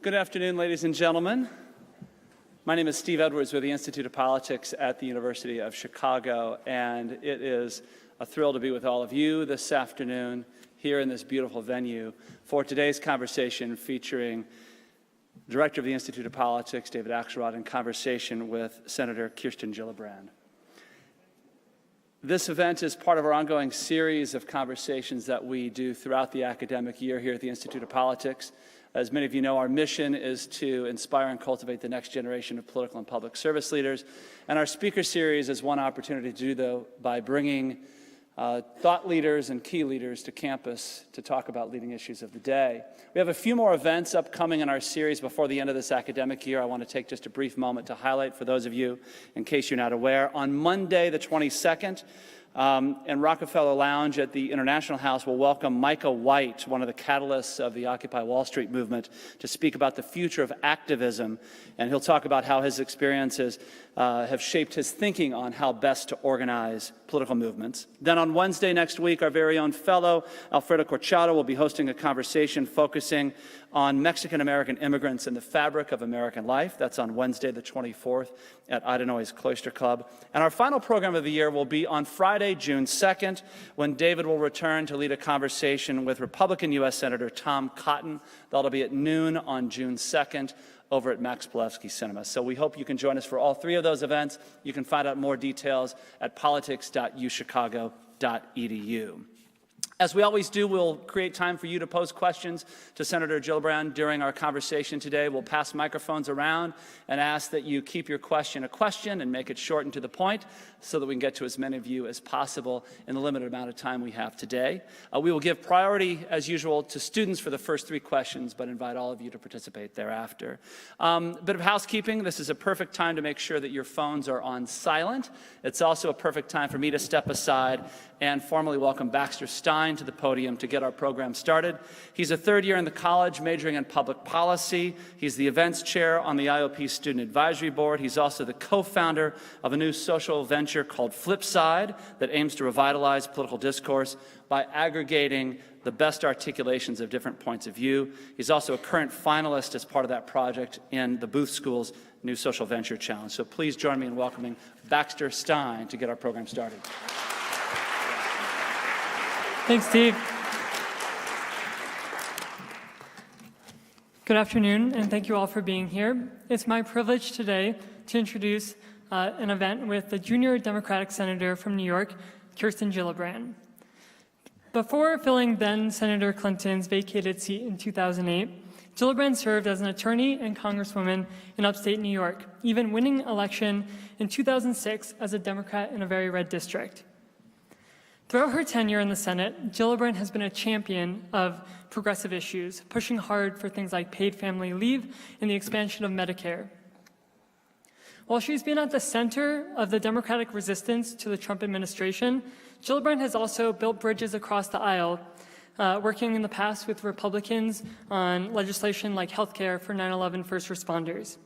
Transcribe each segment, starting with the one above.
Good afternoon, ladies and gentlemen. My name is Steve Edwards with the Institute of Politics at the University of Chicago, and it is a thrill to be with all of you this afternoon here in this beautiful venue for today's conversation featuring Director of the Institute of Politics, David Axelrod, in conversation with Senator Kirsten Gillibrand. This event is part of our ongoing series of conversations that we do throughout the academic year here at the Institute of Politics. As many of you know, our mission is to inspire and cultivate the next generation of political and public service leaders. And our speaker series is one opportunity to do so by bringing thought leaders and key leaders to campus to talk about leading issues of the day. We have a few more events upcoming in our series before the end of this academic year. I want to take just a brief moment to highlight for those of you, in case you're not aware. On Monday, the 22nd, in Rockefeller Lounge at the International House, we'll welcome Micah White, one of the catalysts of the Occupy Wall Street movement, to speak about the future of activism. And he'll talk about how his experiences have shaped his thinking on how best to organize political movements. Then on Wednesday next week, our very own fellow, Alfredo Corchado, will be hosting a conversation focusing on Mexican-American immigrants and the fabric of American life. That's on Wednesday, the 24th, at Idanoi's Cloister Club. And our final program of the year will be on Friday, June 2nd, when David will return to lead a conversation with Republican U.S. Senator Tom Cotton. That'll be at noon on June 2nd over at Max Pilevsky Cinema. So we hope you can join us for all three of those events. You can find out more details at politics.uchicago.edu. As we always do, we'll create time for you to pose questions to Senator Gillibrand during our conversation today. We'll pass microphones around and ask that you keep your question a question and make it short and to the point so that we can get to as many of you as possible in the limited amount of time we have today. We will give priority, as usual, to students for the first three questions, but invite all of you to participate thereafter. Bit of housekeeping. This is a perfect time to make sure that your phones are on silent. It's also a perfect time for me to step aside and formally welcome Baxter Stein to the podium to get our program started. He's a third year in the college, majoring in public policy. He's the events chair on the IOP Student Advisory Board. He's also the co-founder of a new social venture called Flipside that aims to revitalize political discourse by aggregating the best articulations of different points of view. He's also a current finalist as part of that project in the Booth School's new Social Venture Challenge. So please join me in welcoming Baxter Stein to get our program started. Thanks, Steve. Good afternoon, and thank you all for being here. It's my privilege today to introduce an event with the junior Democratic senator from New York, Kirsten Gillibrand. Before filling then Senator Clinton's vacated seat in 2008, Gillibrand served as an attorney and congresswoman in upstate New York, even winning election in 2006 as a Democrat in a very red district. Throughout her tenure in the Senate, Gillibrand has been a champion of progressive issues, pushing hard for things like paid family leave and the expansion of Medicare. While she's been at the center of the Democratic resistance to the Trump administration, Gillibrand has also built bridges across the aisle, working in the past with Republicans on legislation like health care for 9/11 first responders.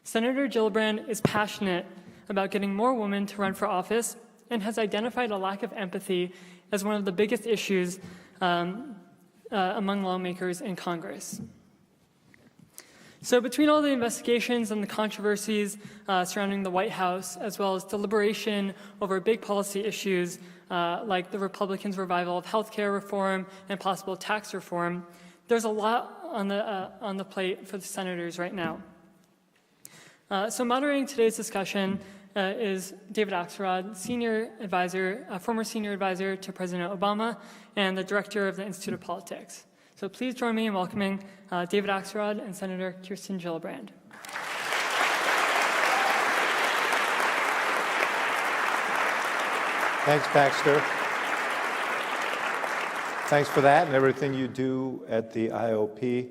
Senator Gillibrand is passionate about getting more women to run for office and has identified a lack of empathy as one of the biggest issues among lawmakers in Congress. So between all the investigations and the controversies surrounding the White House, as well as deliberation over big policy issues like the Republicans' revival of health care reform and possible tax reform, there's a lot on the plate for the senators right now. So moderating today's discussion is David Axelrod, former senior advisor to President Obama and the director of the Institute of Politics. So please join me in welcoming David Axelrod and Senator Kirsten Gillibrand. Thanks, Baxter. Thanks for that and everything you do at the IOP.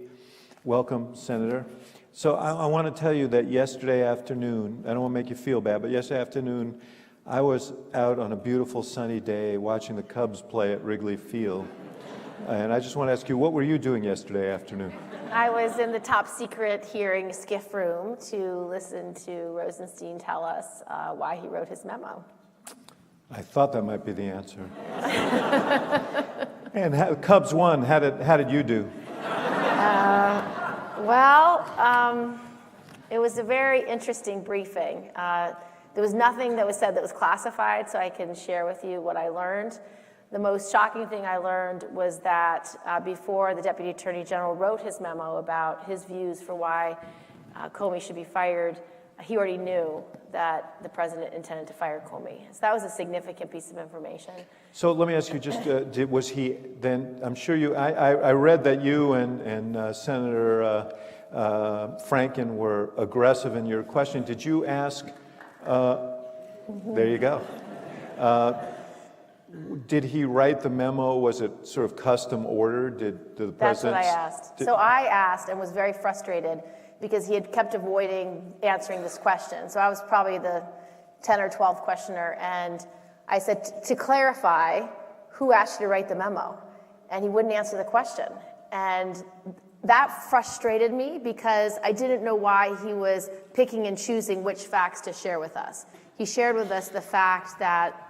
Welcome, Senator. So I want to tell you that yesterday afternoon, I don't want to make you feel bad, but yesterday afternoon, I was out on a beautiful sunny day watching the Cubs play at Wrigley Field. And I just want to ask you, what were you doing yesterday afternoon? I was in the top secret hearing skiff room to listen to Rosenstein tell us why he wrote his memo. I thought that might be the answer. And Cubs won. How did you do? Well, it was a very interesting briefing. There was nothing that was said that was classified, so I can share with you what I learned. The most shocking thing I learned was that before the Deputy Attorney General wrote his memo about his views for why Comey should be fired, he already knew that the president intended to fire Comey. So that was a significant piece of information. So let me ask you, just was he then? I'm sure you. I read that you and Senator Franken were aggressive in your question. Did you ask? There you go. Did he write the memo? Was it sort of custom ordered? Did the president? That's what I asked. So I asked and was very frustrated because he had kept avoiding answering this question. So I was probably the 10th or 12th questioner, and I said, to clarify, who asked you to write the memo? And he wouldn't answer the question. And that frustrated me because I didn't know why he was picking and choosing which facts to share with us. He shared with us the fact that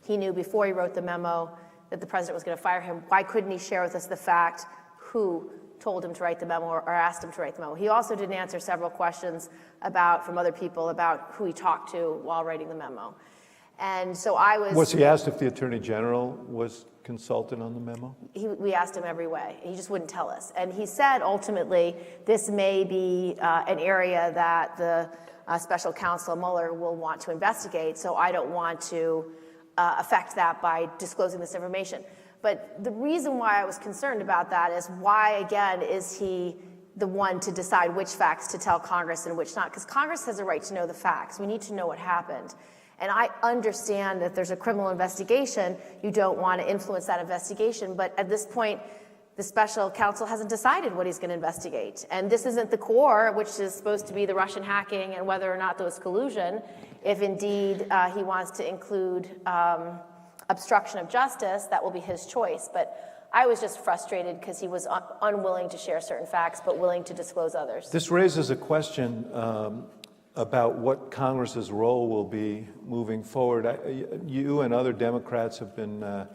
he knew before he wrote the memo that the president was going to fire him. Why couldn't he share with us the fact who told him to write the memo or asked him to write the memo? He also didn't answer several questions from other people about who he talked to while writing the memo. And so I was... Was he asked if the Attorney General was consulted on the memo? We asked him every way. He just wouldn't tell us. And he said, ultimately, this may be an area that the special counsel Mueller will want to investigate, so I don't want to affect that by disclosing this information. But the reason why I was concerned about that is why, again, is he the one to decide which facts to tell Congress and which not? Because Congress has a right to know the facts. We need to know what happened. And I understand that there's a criminal investigation. You don't want to influence that investigation. But at this point, the special counsel hasn't decided what he's going to investigate. And this isn't the core, which is supposed to be the Russian hacking and whether or not there was collusion. If indeed he wants to include obstruction of justice, that will be his choice. But I was just frustrated because he was unwilling to share certain facts, but willing to disclose others. This raises a question about what Congress's role will be moving forward. You and other Democrats have been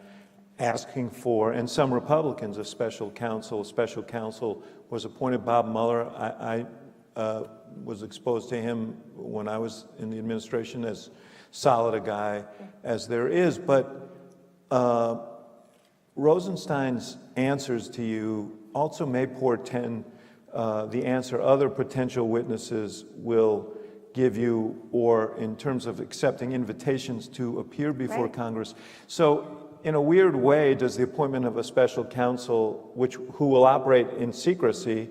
asking for, and some Republicans, a special counsel. A special counsel was appointed. Bob Mueller, I was exposed to him when I was in the administration, as solid a guy as there is. But Rosenstein's answers to you also may portend the answer other potential witnesses will give you, or in terms of accepting invitations to appear before Congress. So in a weird way, does the appointment of a special counsel, who will operate in secrecy,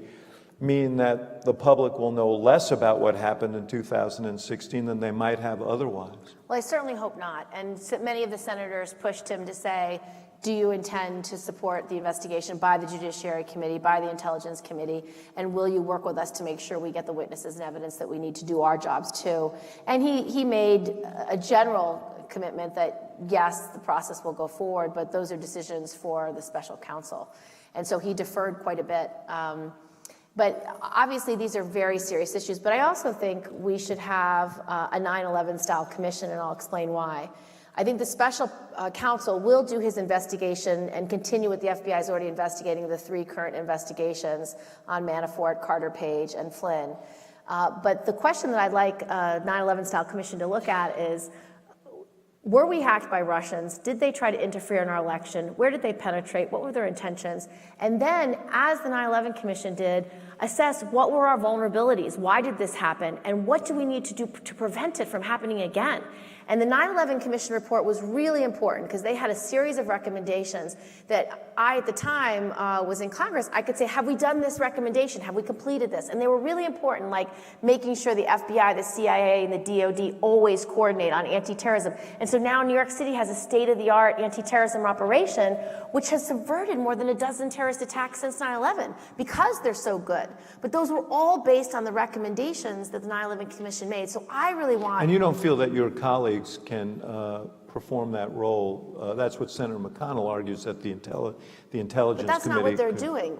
mean that the public will know less about what happened in 2016 than they might have otherwise? Well, I certainly hope not. And so many of the senators pushed him to say, do you intend to support the investigation by the Judiciary Committee, by the Intelligence Committee, and will you work with us to make sure we get the witnesses and evidence that we need to do our jobs too? And he made a general commitment that, yes, the process will go forward, but those are decisions for the special counsel. And so he deferred quite a bit. But obviously, these are very serious issues. But I also think we should have a 9/11 style commission, and I'll explain why. I think the special counsel will do his investigation and continue what the FBI is already investigating, the 3 current investigations on Manafort, Carter Page, and Flynn. But the question that I'd like a 9/11 style commission to look at is, were we hacked by Russians? Did they try to interfere in our election? Where did they penetrate? What were their intentions? And then, as the 9/11 Commission did, assess what were our vulnerabilities? Why did this happen? And what do we need to do to prevent it from happening again? And the 9/11 Commission report was really important because they had a series of recommendations that I, at the time, was in Congress. I could say, have we done this recommendation? Have we completed this? And they were really important, like making sure the FBI, the CIA, and the DOD always coordinate on anti-terrorism. And so now New York City has a state-of-the-art anti-terrorism operation, which has subverted more than a dozen terrorist attacks since 9/11 because they're so good. But those were all based on the recommendations that the 9/11 Commission made. So I really want... And you don't feel that your colleagues can perform that role? That's what Senator McConnell argues, that the Intelligence Committee... But that's not what they're doing.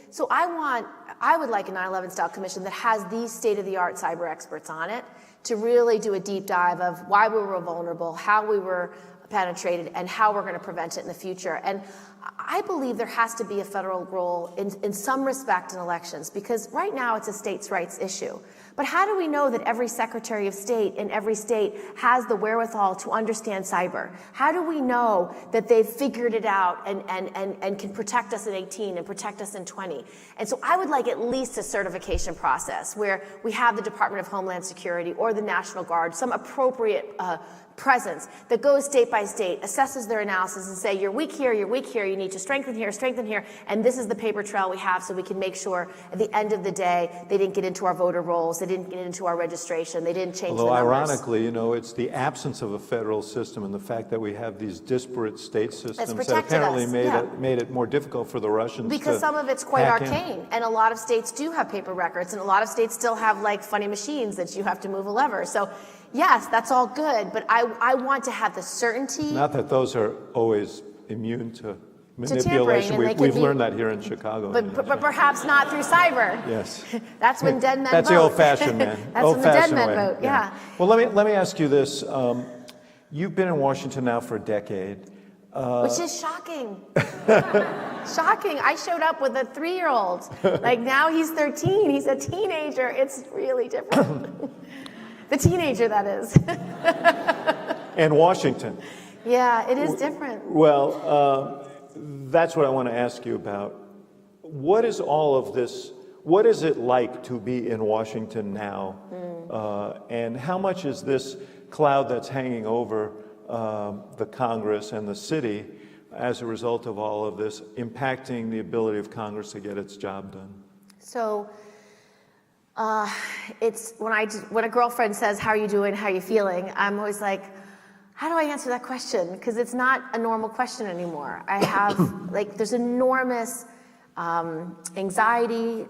So I would like a 9/11 style commission that has these state-of-the-art cyber experts on it to really do a deep dive of why we were vulnerable, how we were penetrated, and how we're going to prevent it in the future. And I believe there has to be a federal role in some respect in elections, because right now it's a states' rights issue. But how do we know that every Secretary of State in every state has the wherewithal to understand cyber? How do we know that they've figured it out and can protect us in 18 and protect us in 20? And so I would like at least a certification process where we have the Department of Homeland Security or the National Guard, some appropriate presence that goes state by state, assesses their analysis and say, you're weak here, you need to strengthen here, and this is the paper trail we have so we can make sure at the end of the day they didn't get into our voter rolls, they didn't get into our registration, they didn't change the numbers. Although ironically, it's the absence of a federal system and the fact that we have these disparate state systems that apparently made it more difficult for the Russians because some of it's quite arcane, and a lot of states do have paper records, and a lot of states still have like funny machines that you have to move a lever. So yes, that's all good, but I want to have the certainty. Not that those are always immune to manipulation. We've learned that here in Chicago. But perhaps not through cyber. Yes. That's when dead men vote. That's the old-fashioned man. That's when the dead men vote, yeah. Well, let me ask you this. You've been in Washington now for a decade. Which is shocking. Shocking. I showed up with a 3-year-old. Like now he's 13. He's a teenager. It's really different. The teenager, that is. And Washington. Yeah, it is different. Well, that's what I want to ask you about. What is all of this? What is it like to be in Washington now? And how much is this cloud that's hanging over the Congress and the city as a result of all of this impacting the ability of Congress to get its job done? So it's when a girlfriend says, how are you doing, how are you feeling, I'm always like, how do I answer that question? Because it's not a normal question anymore. I have, there's enormous anxiety,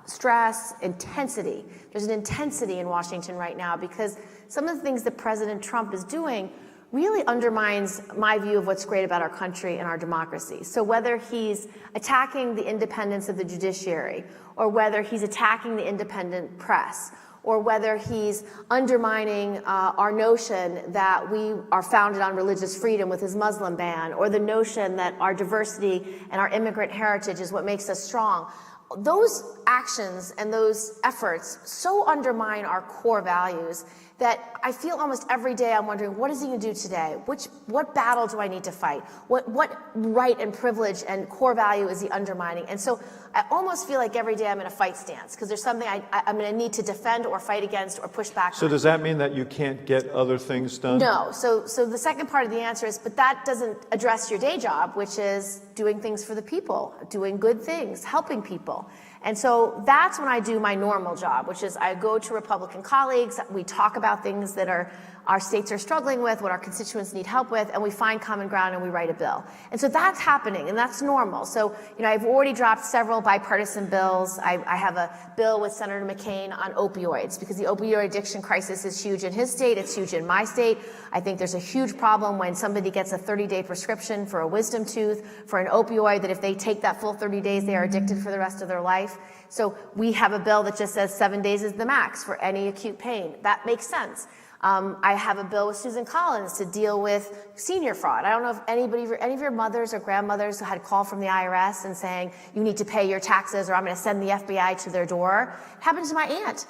stress, intensity. There's an intensity in Washington right now because some of the things that President Trump is doing really undermines my view of what's great about our country and our democracy. So whether he's attacking the independence of the judiciary, or whether he's attacking the independent press, or whether he's undermining our notion that we are founded on religious freedom with his Muslim ban, or the notion that our diversity and our immigrant heritage is what makes us strong. Those actions and those efforts so undermine our core values that I feel almost every day I'm wondering, what is he going to do today? What battle do I need to fight? What right and privilege and core value is he undermining? And so I almost feel like every day I'm in a fight stance because there's something I'm going to need to defend or fight against or push back on. So does that mean that you can't get other things done? No. So the second part of the answer is, but that doesn't address your day job, which is doing things for the people, doing good things, helping people. And so that's when I do my normal job, which is I go to Republican colleagues, we talk about things that our states are struggling with, what our constituents need help with, and we find common ground and we write a bill. And so that's happening, and that's normal. So, I've already dropped several bipartisan bills. I have a bill with Senator McCain on opioids, because the opioid addiction crisis is huge in his state, it's huge in my state. I think there's a huge problem when somebody gets a 30-day prescription for a wisdom tooth, for an opioid, that if they take that full 30 days, they are addicted for the rest of their life. So we have a bill that just says 7 days is the max for any acute pain. That makes sense. I have a bill with Susan Collins to deal with senior fraud. I don't know if any of your mothers or grandmothers had a call from the IRS and saying, you need to pay your taxes or I'm going to send the FBI to their door. It happened to my aunt.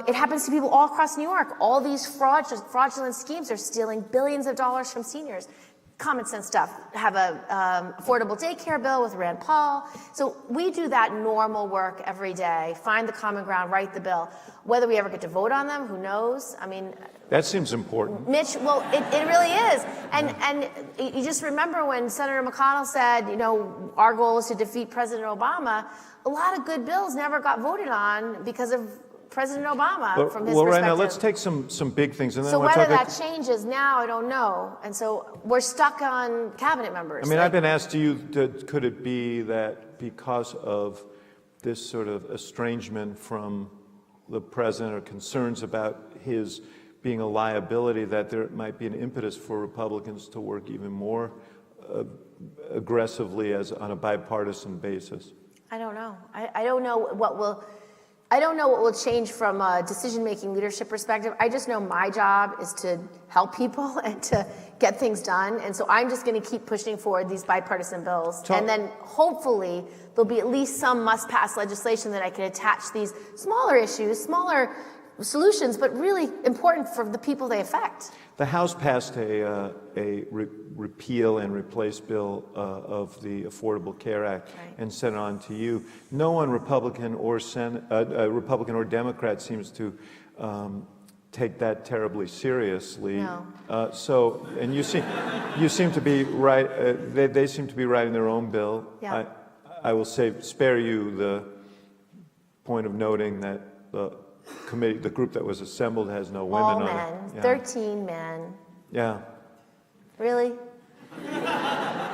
It happens to people all across New York. All these fraudulent schemes are stealing billions of dollars from seniors. Common sense stuff. Have a affordable daycare bill with Rand Paul. So we do that normal work every day, find the common ground, write the bill. Whether we ever get to vote on them, who knows? I mean, that seems important. Mitch, well, it really is. And you just remember when Senator McConnell said, our goal is to defeat President Obama, a lot of good bills never got voted on because of President Obama from his perspective. Right now, let's take some big things. And then so whether that changes now, I don't know. And so we're stuck on cabinet members. I mean, I've been asked you, could it be that because of this sort of estrangement from the president or concerns about his being a liability, that there might be an impetus for Republicans to work even more aggressively on a bipartisan basis? I don't know. I don't know what will... I don't know what will change from a decision-making leadership perspective. I just know my job is to help people and to get things done. And so I'm just going to keep pushing forward these bipartisan bills. And then hopefully there'll be at least some must-pass legislation that I can attach these smaller issues, smaller solutions, but really important for the people they affect. The House passed a repeal and replace bill of the Affordable Care Act and sent it on to you. No one, Republican or Republican or Democrat, seems to take that terribly seriously. No. And you seem to be right. They seem to be writing their own bill. Yeah. I will spare you the point of noting that the committee, the group that was assembled, has no women All on men, it. Yeah. 13 men. Yeah. Really?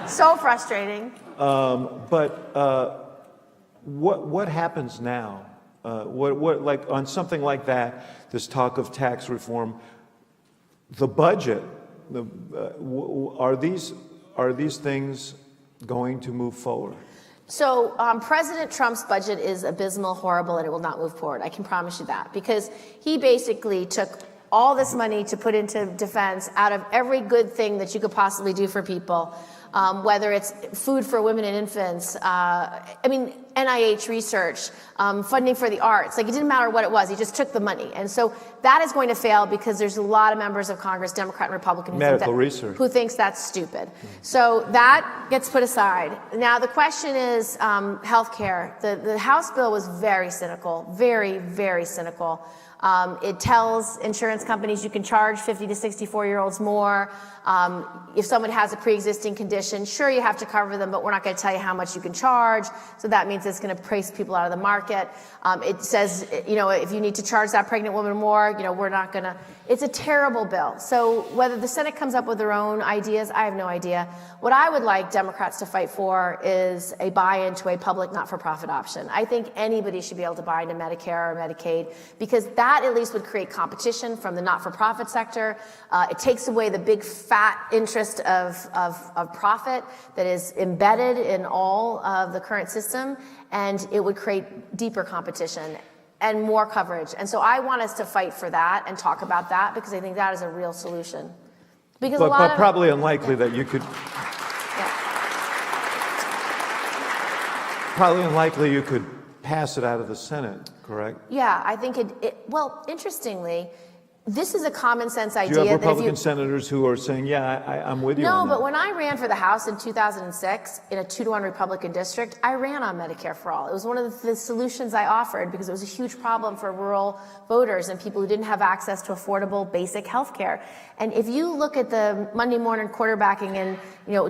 So frustrating. What happens now? What like on something like that? This talk of tax reform, the budget. Are these things going to move forward? So President Trump's budget is abysmal, horrible, and it will not move forward. I can promise you that, because he basically took all this money to put into defense out of every good thing that you could possibly do for people, whether it's food for women and infants, NIH research, funding for the arts. Like, it didn't matter what it was. He just took the money. And so that is going to fail because there's a lot of members of Congress, Democrat and Republican, who thinks that's stupid. So that gets put aside. Now, the question is health care. The House bill was very cynical, very, very cynical. It tells insurance companies you can charge 50 to 64-year-olds more. If someone has a pre-existing condition, sure, you have to cover them, but we're not going to tell you how much you can charge. So that means it's going to price people out of the market. It says, if you need to charge that pregnant woman more, we're not going to. It's a terrible bill. So whether the Senate comes up with their own ideas, I have no idea. What I would like Democrats to fight for is a buy-in to a public not-for-profit option. I think anybody should be able to buy into Medicare or Medicaid, because that at least would create competition from the not-for-profit sector. It takes away the big fat interest of profit that is embedded in all of the current system, and it would create deeper competition and more coverage. And so I want us to fight for that and talk about that, because I think that is a real solution. Because but probably unlikely that you could. Yeah. Probably unlikely you could pass it out of the Senate, correct? Yeah, I think well, interestingly, this is a common sense idea. Do you have Republican senators who are saying, I'm with you on that? No, but when I ran for the House in 2006 in a 2-to-1 Republican district, I ran on Medicare for All. It was one of the solutions I offered, because it was a huge problem for rural voters and people who didn't have access to affordable basic health care. And if you look at the Monday morning quarterbacking and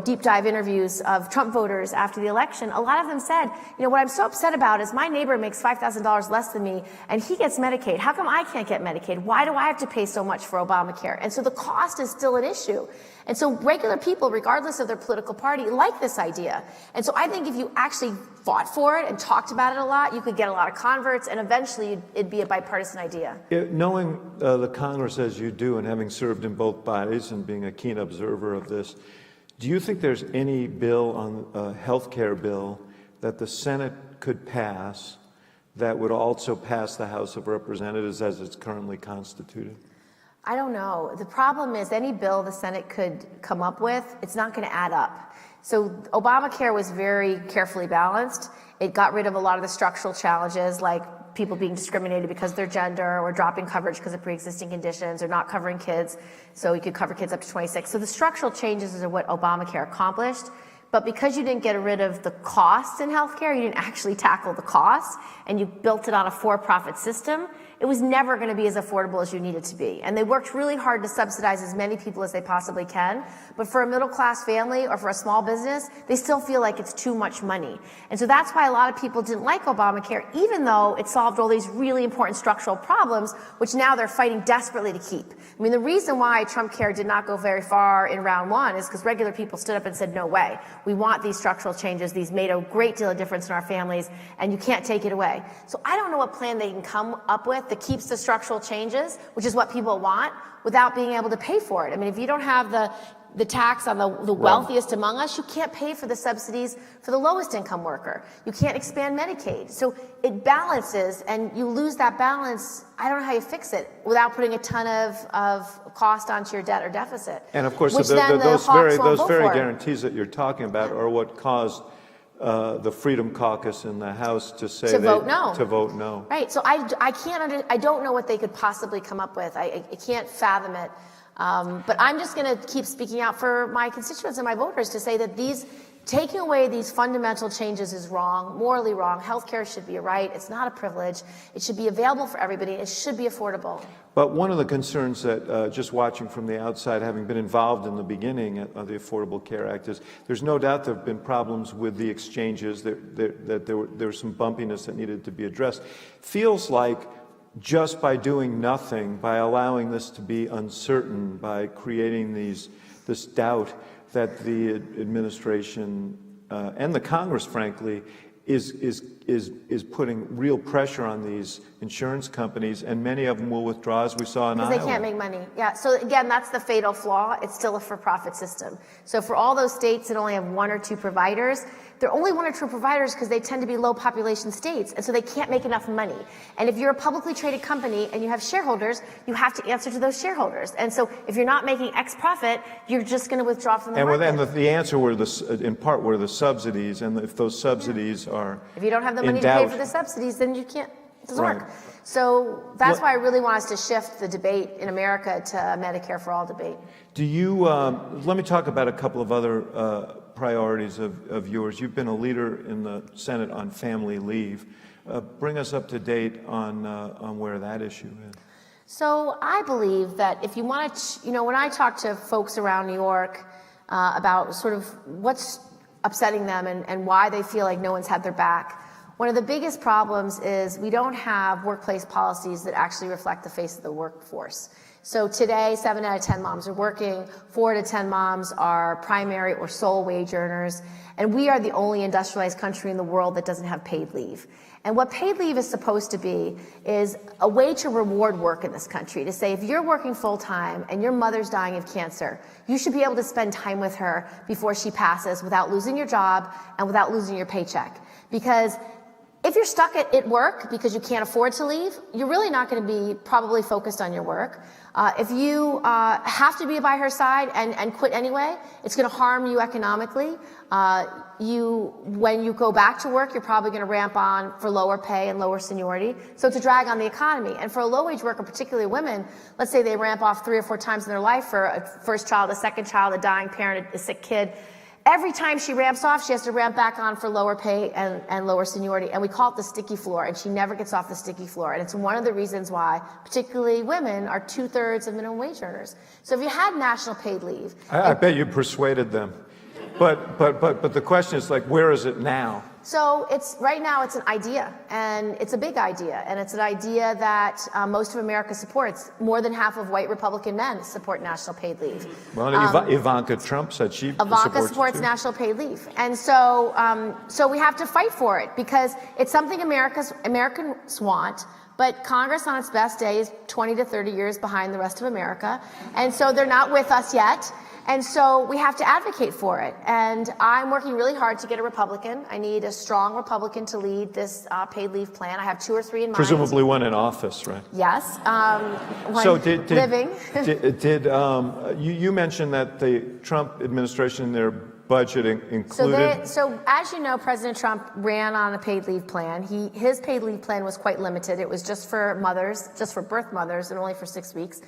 deep dive interviews of Trump voters after the election, a lot of them said, what I'm so upset about is my neighbor makes $5,000 less than me and he gets Medicaid. How come I can't get Medicaid? Why do I have to pay so much for Obamacare? And so the cost is still an issue. And so regular people, regardless of their political party, like this idea. And so I think if you actually fought for it and talked about it a lot, you could get a lot of converts, and eventually it'd be a bipartisan idea. Knowing the Congress as you do, and having served in both bodies and being a keen observer of this, do you think there's any bill on a health care bill that the Senate could pass that would also pass the House of Representatives as it's currently constituted? I don't know. The problem is any bill the Senate could come up with, it's not going to add up. So Obamacare was very carefully balanced. It got rid of a lot of the structural challenges, like people being discriminated because of their gender, or dropping coverage because of pre-existing conditions, or not covering kids, so you could cover kids up to 26. So the structural changes are what Obamacare accomplished. But because you didn't get rid of the costs in healthcare, you didn't actually tackle the costs, and you built it on a for-profit system, it was never going to be as affordable as you need it to be. And they worked really hard to subsidize as many people as they possibly can. But for a middle-class family or for a small business, they still feel like it's too much money. And so that's why a lot of people didn't like Obamacare, even though it solved all these really important structural problems, which now they're fighting desperately to keep. I mean, the reason why Trump Care did not go very far in round one is because regular people stood up and said, no way. We want these structural changes. These made a great deal of difference in our families, and you can't take it away. So I don't know what plan they can come up with that keeps the structural changes, which is what people want, without being able to pay for it. I mean, if you don't have the the tax on the wealthiest among us, you can't pay for the subsidies for the lowest income worker. You can't expand Medicaid. So it balances, and you lose that balance. I don't know how you fix it without putting a ton of cost onto your debt or deficit. And of course, which those Hawks won't vote very for. guarantees that you're talking about are what caused the Freedom Caucus in the House to say vote no. To vote no. Right. So I don't know what they could possibly come up with. I can't fathom it. But I'm just going to keep speaking out for my constituents and my voters to say that taking away these fundamental changes is wrong, morally wrong. Healthcare should be a right. It's not a privilege. It should be available for everybody. It should be affordable. But one of the concerns that, just watching from the outside, having been involved in the beginning of the Affordable Care Act, is there's no doubt there have been problems with the exchanges, that there was some bumpiness that needed to be addressed. Feels like just by doing nothing, by allowing this to be uncertain, by creating this doubt, that the administration and the Congress, frankly, is putting real pressure on these insurance companies, and many of them will withdraw, as we saw in Iowa. Because they can't make money. Yeah. So again, that's the fatal flaw. It's still a for-profit system. So for all those states that only have one or two providers, they're only one or two providers because they tend to be low population states, and so they can't make enough money. And if you're a publicly traded company and you have shareholders, you have to answer to those shareholders. And so if you're not making X profit, you're just going to withdraw from the market. And the answer were in part were the subsidies, and if those subsidies are if you don't have the money to pay for the subsidies, then you can't. It doesn't work. So that's why I really want us to shift the debate in America to a Medicare for all debate. Do you? Let me talk about a couple of other priorities of yours. You've been a leader in the Senate on family leave. Bring us up to date on where that issue is. So I believe that if you want to, when I talk to folks around New York about sort of what's upsetting them and why they feel like no one's had their back, one of the biggest problems is we don't have workplace policies that actually reflect the face of the workforce. So today, 7 out of 10 moms are working, 4 out of 10 moms are primary or sole wage earners, and we are the only industrialized country in the world that doesn't have paid leave. And what paid leave is supposed to be is a way to reward work in this country, to say if you're working full-time and your mother's dying of cancer, you should be able to spend time with her before she passes without losing your job and without losing your paycheck. Because if you're stuck at work because you can't afford to leave, you're really not going to be probably focused on your work. If you have to be by her side and quit anyway, it's going to harm you economically. When you go back to work, you're probably going to ramp on for lower pay and lower seniority. So it's a drag on the economy. And for a low-wage worker, particularly women, let's say they ramp off 3 or 4 times in their life for a first child, a second child, a dying parent, a sick kid. Every time she ramps off, she has to ramp back on for lower pay and lower seniority. And we call it the sticky floor, and she never gets off the sticky floor. And it's one of the reasons why, particularly women, are 2/3 of minimum wage earners. So if you had national paid leave... I bet you persuaded them. But the question is, like, where is it now? So right now it's an idea, and it's a big idea, and it's an idea that most of America supports. More than half of white Republican men support national paid leave. Well, Ivanka Trump said she supports national paid leave, and so we have to fight for it because it's something Americans want. But Congress on its best day is 20 to 30 years behind the rest of America, and so they're not with us yet. And so we have to advocate for it. And I'm working really hard to get a Republican. I need a strong Republican to lead this paid leave plan. I have 2 or 3 in mind. Presumably one in office, right? Yes. Living. You mentioned that the Trump administration in their budget included... So as you know, President Trump ran on a paid leave plan. His paid leave plan was quite limited. It was just for mothers, just for birth mothers, and only for 6 weeks.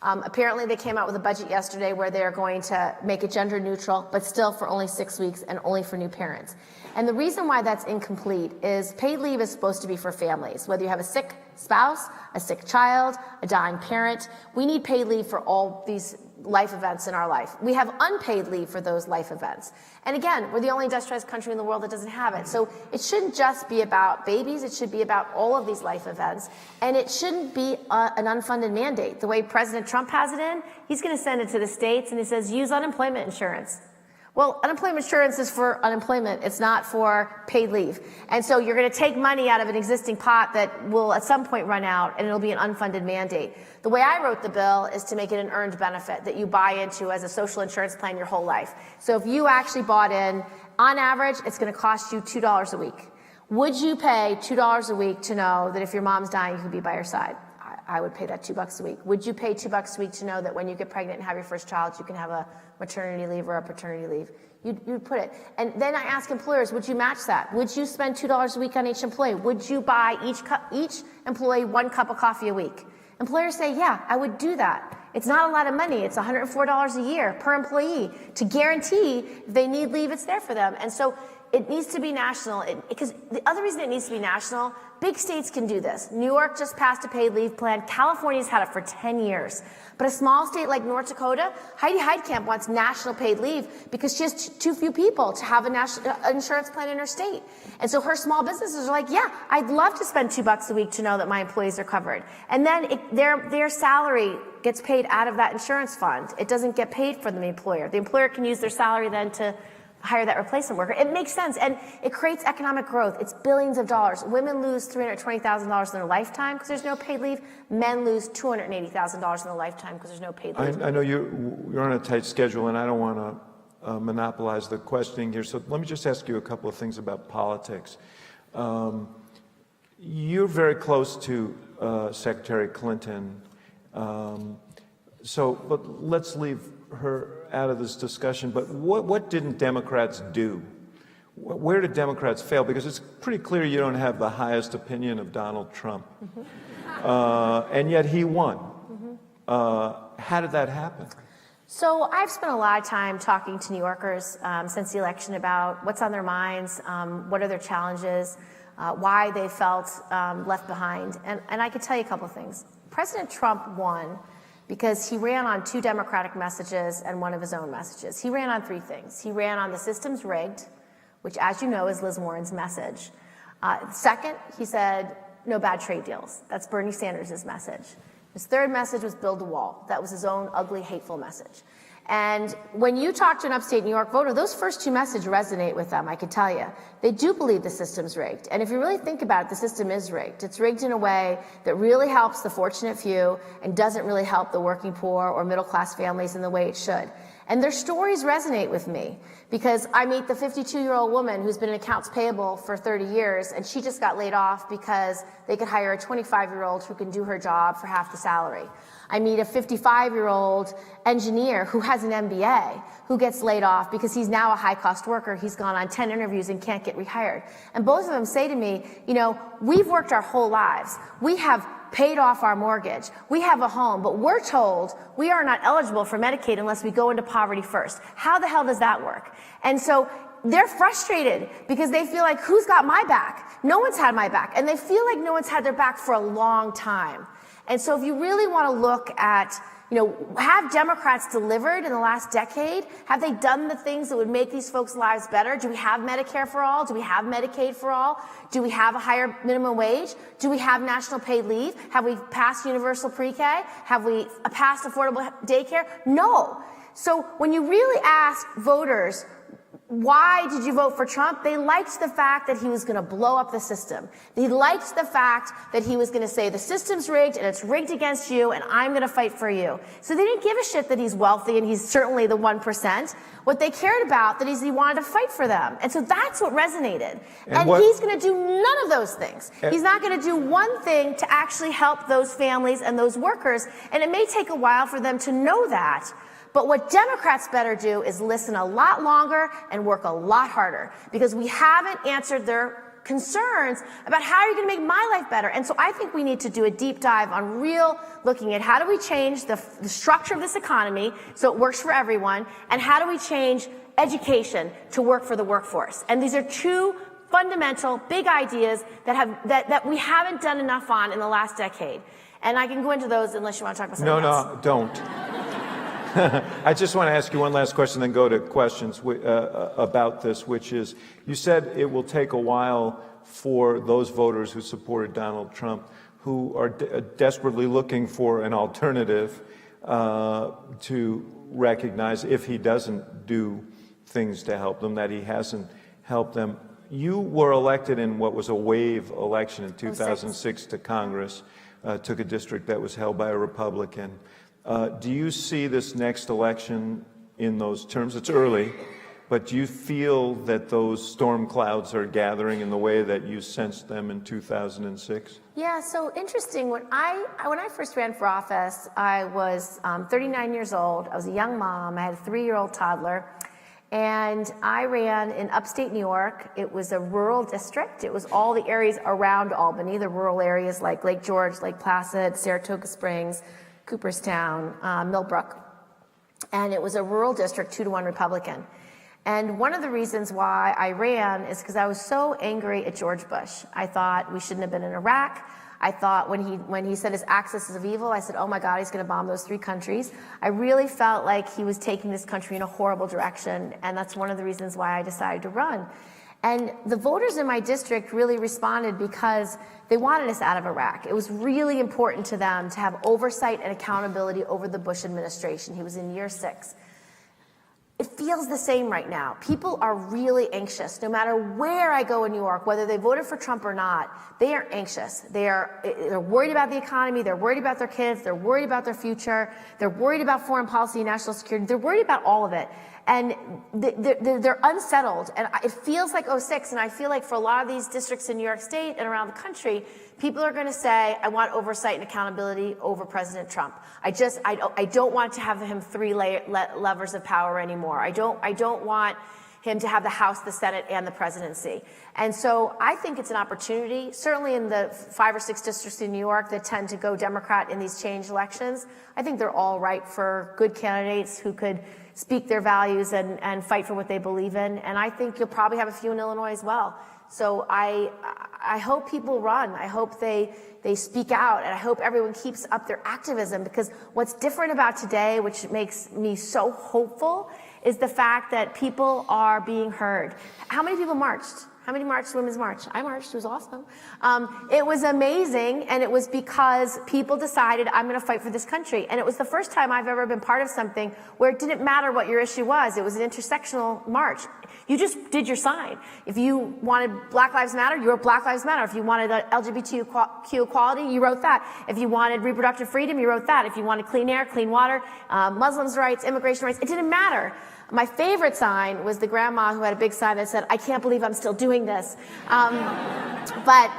Apparently, they came out with a budget yesterday where they're going to make it gender neutral, but still for only 6 weeks and only for new parents. And the reason why that's incomplete is paid leave is supposed to be for families. Whether you have a sick spouse, a sick child, a dying parent, we need paid leave for all these life events in our life. We have unpaid leave for those life events. And again, we're the only industrialized country in the world that doesn't have it. So it shouldn't just be about babies. It should be about all of these life events. And it shouldn't be an unfunded mandate. The way President Trump has it in, he's going to send it to the states and he says, use unemployment insurance. Well, unemployment insurance is for unemployment. It's not for paid leave. And so you're going to take money out of an existing pot that will at some point run out, and it'll be an unfunded mandate. The way I wrote the bill is to make it an earned benefit that you buy into as a social insurance plan your whole life. So if you actually bought in, on average, it's going to cost you $2 a week. Would you pay $2 a week to know that if your mom's dying, you can be by her side? I would pay that $2 a week. Would you pay $2 a week to know that when you get pregnant and have your first child, you can have a maternity leave or a paternity leave? You'd put it. And then I ask employers, would you match that? Would you spend $2 a week on each employee? Would you buy each employee 1 cup of coffee a week? Employers say, yeah, I would do that. It's not a lot of money. It's $104 a year per employee to guarantee if they need leave, it's there for them. And so it needs to be national, because the other reason it needs to be national, big states can do this. New York just passed a paid leave plan. California's had it for 10 years. But a small state like North Dakota, Heidi Heitkamp wants national paid leave because she has too few people to have a national insurance plan in her state. And so her small businesses are like, yeah, I'd love to spend $2 a week to know that my employees are covered. And then their salary gets paid out of that insurance fund. It doesn't get paid for the employer. The employer can use their salary then to hire that replacement worker. It makes sense, and it creates economic growth. It's billions of dollars. Women lose $320,000 in their lifetime because there's no paid leave. Men lose $280,000 in their lifetime because there's no paid leave. I know you're on a tight schedule, and I don't want to monopolize the questioning here, so let me just ask you a couple of things about politics. You're very close to Secretary Clinton, but let's leave her out of this discussion. But what didn't Democrats do? Where did Democrats fail? Because it's pretty clear you don't have the highest opinion of Donald Trump. And yet he won. How did that happen? So I've spent a lot of time talking to New Yorkers since the election about what's on their minds, what are their challenges, why they felt left behind. And I could tell you a couple of things. President Trump won because he ran on 2 Democratic messages and 1 of his own messages. He ran on 3 things. He ran on the system's rigged, which, as you know, is Liz Warren's message. Second, he said, no bad trade deals. That's Bernie Sanders' message. His third message was build the wall. That was his own ugly, hateful message. And when you talk to an upstate New York voter, those first 2 messages resonate with them, I can tell you. They do believe the system's rigged. And if you really think about it, the system is rigged. It's rigged in a way that really helps the fortunate few and doesn't really help the working poor or middle-class families in the way it should. And their stories resonate with me because I meet the 52-year-old woman who's been in accounts payable for 30 years, and she just got laid off because they could hire a 25-year-old who can do her job for half the salary. I meet a 55-year-old engineer who has an MBA who gets laid off because he's now a high-cost worker. He's gone on 10 interviews and can't get rehired. And both of them say to me, you know, we've worked our whole lives. We have paid off our mortgage. We have a home, but we're told we are not eligible for Medicaid unless we go into poverty first. How the hell does that work? And so they're frustrated because they feel like, who's got my back? No one's had my back. And they feel like no one's had their back for a long time. And so if you really want to look at, you know, have Democrats delivered in the last decade? Have they done the things that would make these folks' lives better? Do we have Medicare for all? Do we have Medicaid for all? Do we have a higher minimum wage? Do we have national paid leave? Have we passed universal pre-K? Have we passed affordable daycare? No. So when you really ask voters, why did you vote for Trump? They liked the fact that he was going to blow up the system. They liked the fact that he was going to say the system's rigged and it's rigged against you and I'm going to fight for you. So they didn't give a shit that he's wealthy and he's certainly the 1%. What they cared about that is he wanted to fight for them. And so that's what resonated. And he's going to do none of those things. He's not going to do one thing to actually help those families and those workers. And it may take a while for them to know that. But what Democrats better do is listen a lot longer and work a lot harder because we haven't answered their concerns about how are you going to make my life better. And so I think we need to do a deep dive on real looking at how do we change the structure of this economy so it works for everyone, and how do we change education to work for the workforce. And these are 2 fundamental big ideas that we haven't done enough on in the last decade. And I can go into those unless you want to talk about something else. No, don't. I just want to ask you one last question, then go to questions about this, which is, you said it will take a while for those voters who supported Donald Trump, who are desperately looking for an alternative, to recognize if he doesn't do things to help them, that he hasn't helped them. You were elected in what was a wave election in 2006 to Congress, took a district that was held by a Republican. Do you see this next election in those terms? It's early, but do you feel that those storm clouds are gathering in the way that you sensed them in 2006? Yeah, so interesting. When I first ran for office, I was 39 years old. I was a young mom. I had a 3-year-old toddler. And I ran in upstate New York. It was a rural district. It was all the areas around Albany, the rural areas like Lake George, Lake Placid, Saratoga Springs, Cooperstown, Millbrook. And it was a rural district, 2-to-1 Republican. And one of the reasons why I ran is because I was so angry at George Bush. I thought we shouldn't have been in Iraq. I thought when he said his axis is of evil, I said, oh my God, he's going to bomb those 3 countries. I really felt like he was taking this country in a horrible direction, and that's one of the reasons why I decided to run. And the voters in my district really responded because they wanted us out of Iraq. It was really important to them to have oversight and accountability over the Bush administration. He was in year 6. It feels the same right now. People are really anxious. No matter where I go in New York, whether they voted for Trump or not, they are anxious. They're worried about the economy. They're worried about their kids. They're worried about their future. They're worried about foreign policy and national security. They're worried about all of it. And they're unsettled. And it feels like '06, and I feel like for a lot of these districts in New York State and around the country, people are going to say, I want oversight and accountability over President Trump. I don't want to have him 3 levers of power anymore. I don't want him to have the House, the Senate, and the presidency. And so I think it's an opportunity, certainly in the 5 or 6 districts in New York that tend to go Democrat in these change elections. I think they're all ripe for good candidates who could speak their values and fight for what they believe in. And I think you'll probably have a few in Illinois as well. So I hope people run. I hope they speak out, and I hope everyone keeps up their activism, because what's different about today, which makes me so hopeful, is the fact that people are being heard. How many people marched? How many marched Women's March? I marched. It was awesome. It was amazing, and it was because people decided, I'm going to fight for this country. And it was the first time I've ever been part of something where it didn't matter what your issue was. It was an intersectional march. You just did your sign. If you wanted Black Lives Matter, you wrote Black Lives Matter. If you wanted LGBTQ equality, you wrote that. If you wanted reproductive freedom, you wrote that. If you wanted clean air, clean water, Muslims' rights, immigration rights, it didn't matter. My favorite sign was the grandma who had a big sign that said, I can't believe I'm still doing this. But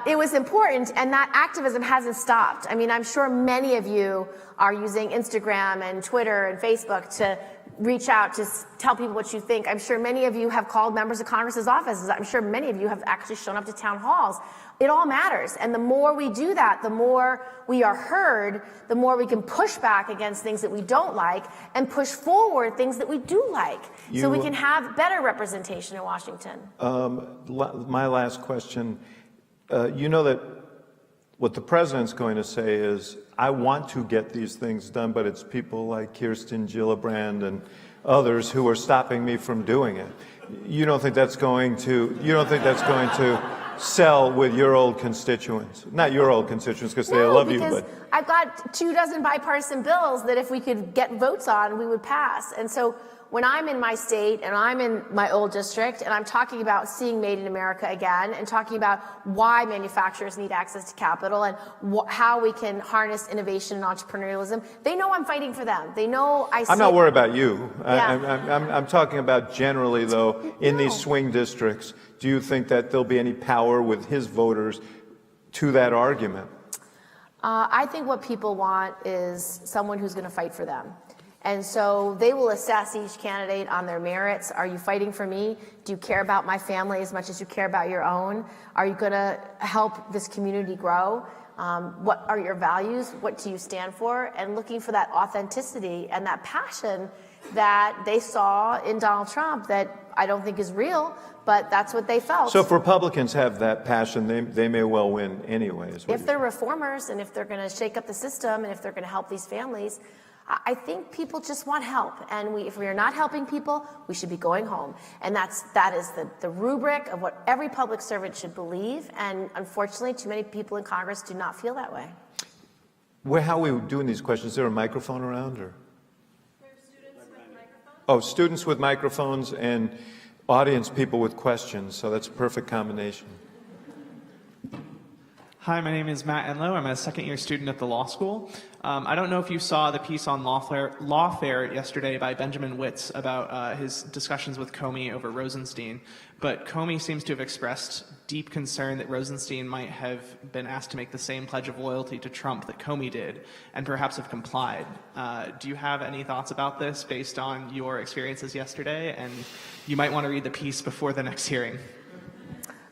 it was important, and that activism hasn't stopped. I mean, I'm sure many of you are using Instagram and Twitter and Facebook to reach out to tell people what you think. I'm sure many of you have called members of Congress's offices. I'm sure many of you have actually shown up to town halls. It all matters. And the more we do that, the more we are heard, the more we can push back against things that we don't like and push forward things that we do like, so we can have better representation in Washington. My last question, you know that what the president's going to say is, I want to get these things done, but it's people like Kirsten Gillibrand and others who are stopping me from doing it. You don't think that's going to sell with your old constituents? Not your old constituents, because they love you, but I've got 24 bipartisan bills that if we could get votes on, we would pass. And so when I'm in my state and I'm in my old district and I'm talking about seeing Made in America again and talking about why manufacturers need access to capital and how we can harness innovation and entrepreneurialism, they know I'm fighting for them. They know I'm not worried about you. Yeah. I'm talking about generally, though, in these swing districts. Do you think that there'll be any power with his voters to that argument? I think what people want is someone who's going to fight for them. And so they will assess each candidate on their merits. Are you fighting for me? Do you care about my family as much as you care about your own? Are you going to help this community grow? What are your values? What do you stand for? And looking for that authenticity and that passion that they saw in Donald Trump that I don't think is real, but that's what they felt. So if Republicans have that passion, they may well win anyways. If they're reformers and if they're going to shake up the system and if they're going to help these families, I think people just want help. And if we are not helping people, we should be going home. And that is the rubric of what every public servant should believe. And unfortunately, too many people in Congress do not feel that way. How are we doing these questions? Is there a microphone around? Or? Oh, students with microphones and audience people with questions, so that's a perfect combination. Hi, my name is Matt Enlow. I'm a second-year student at the law school. I don't know if you saw the piece on Lawfare yesterday by Benjamin Witz about his discussions with Comey over Rosenstein, but Comey seems to have expressed deep concern that Rosenstein might have been asked to make the same pledge of loyalty to Trump that Comey did, and perhaps have complied. Do you have any thoughts about this based on your experiences yesterday? And you might want to read the piece before the next hearing.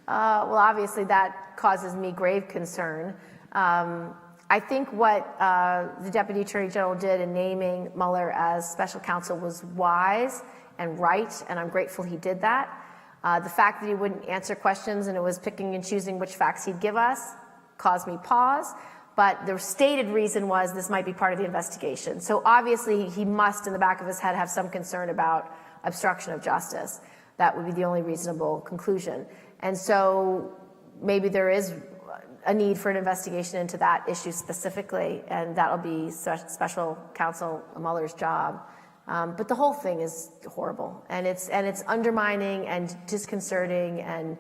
Well, obviously that causes me grave concern. I think what the Deputy Attorney General did in naming Mueller as special counsel was wise and right, and I'm grateful he did that. The fact that he wouldn't answer questions and it was picking and choosing which facts he'd give us caused me pause, but the stated reason was this might be part of the investigation. So obviously he must, in the back of his head, have some concern about obstruction of justice. That would be the only reasonable conclusion. And so maybe there is a need for an investigation into that issue specifically, and that'll be special counsel Mueller's job. But the whole thing is horrible, and it's undermining and disconcerting, and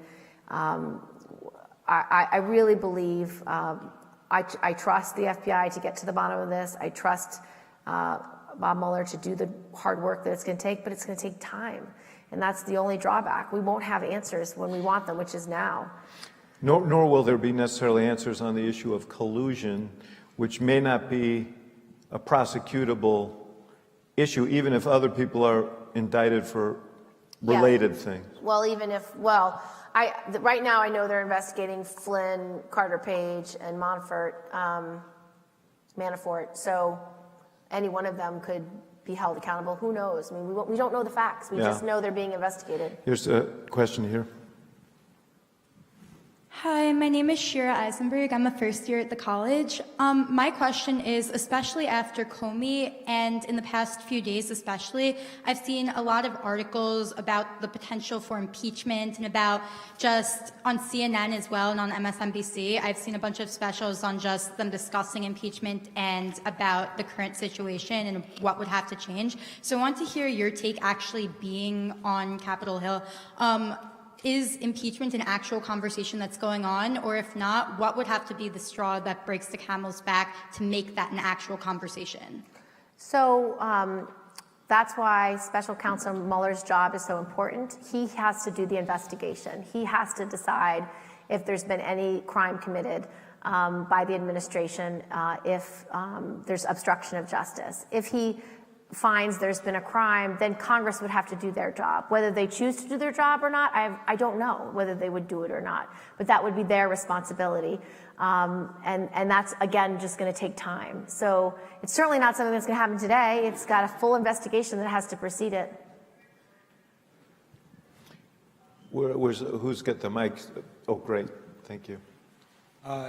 I really believe I trust the FBI to get to the bottom of this. I trust Bob Mueller to do the hard work that it's going to take, but it's going to take time. And that's the only drawback. We won't have answers when we want them, which is now. Nor will there be necessarily answers on the issue of collusion, which may not be a prosecutable issue, even if other people are indicted for related things. Well, even if, right now I know they're investigating Flynn, Carter Page, and Manafort. So any one of them could be held accountable. Who knows? I mean, we don't know the facts. We just know they're being investigated. Here's a question here. Hi, my name is Shira Eisenberg. I'm a first year at the college. My question is, especially after Comey, and in the past few days especially, I've seen a lot of articles about the potential for impeachment and about just on CNN as well and on MSNBC. I've seen a bunch of specials on just them discussing impeachment and about the current situation and what would have to change. So I want to hear your take actually being on Capitol Hill. Is impeachment an actual conversation that's going on? Or if not, what would have to be the straw that breaks the camel's back to make that an actual conversation? So that's why special counsel Mueller's job is so important. He has to do the investigation. He has to decide if there's been any crime committed by the administration, if there's obstruction of justice. If he finds there's been a crime, then Congress would have to do their job. Whether they choose to do their job or not, I don't know whether they would do it or not. But that would be their responsibility. And that's, again, just going to take time. So it's certainly not something that's going to happen today. It's got a full investigation that has to precede it. Who's got the mic? Oh, great. Thank you.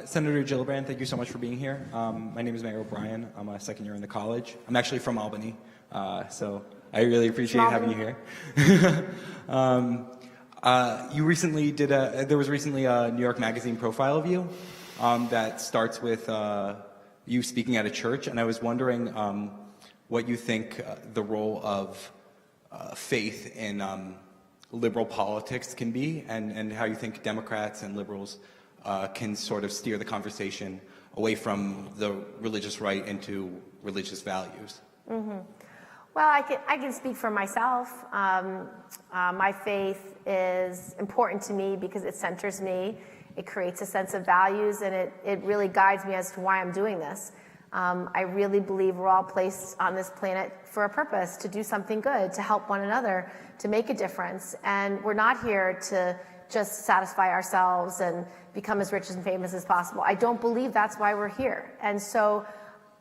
Senator Gillibrand, thank you so much for being here. My name is Mayor O'Brien. I'm a second year in the college. I'm actually from Albany, so I really appreciate having you here. You recently there was recently a New York Magazine profile of you that starts with you speaking at a church, and I was wondering what you think the role of faith in liberal politics can be, and how you think Democrats and liberals can sort of steer the conversation away from the religious right into religious values. Mm-hmm. Well, I can speak for myself. My faith is important to me because it centers me. It creates a sense of values, and it really guides me as to why I'm doing this. I really believe we're all placed on this planet for a purpose, to do something good, to help one another, to make a difference. And we're not here to just satisfy ourselves and become as rich and famous as possible. I don't believe that's why we're here. And so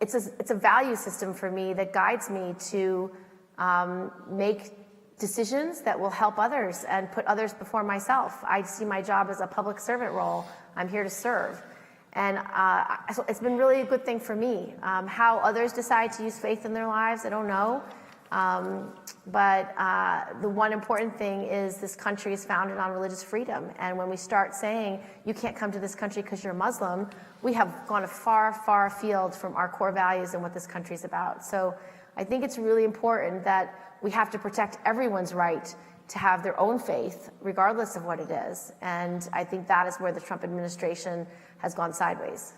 it's a value system for me that guides me to make decisions that will help others and put others before myself. I see my job as a public servant role. I'm here to serve. And so it's been really a good thing for me. How others decide to use faith in their lives, I don't know. But the one important thing is this country is founded on religious freedom. And when we start saying you can't come to this country because you're Muslim, we have gone far, far afield from our core values and what this country is about. So I think it's really important that we have to protect everyone's right to have their own faith, regardless of what it is. And I think that is where the Trump administration has gone sideways.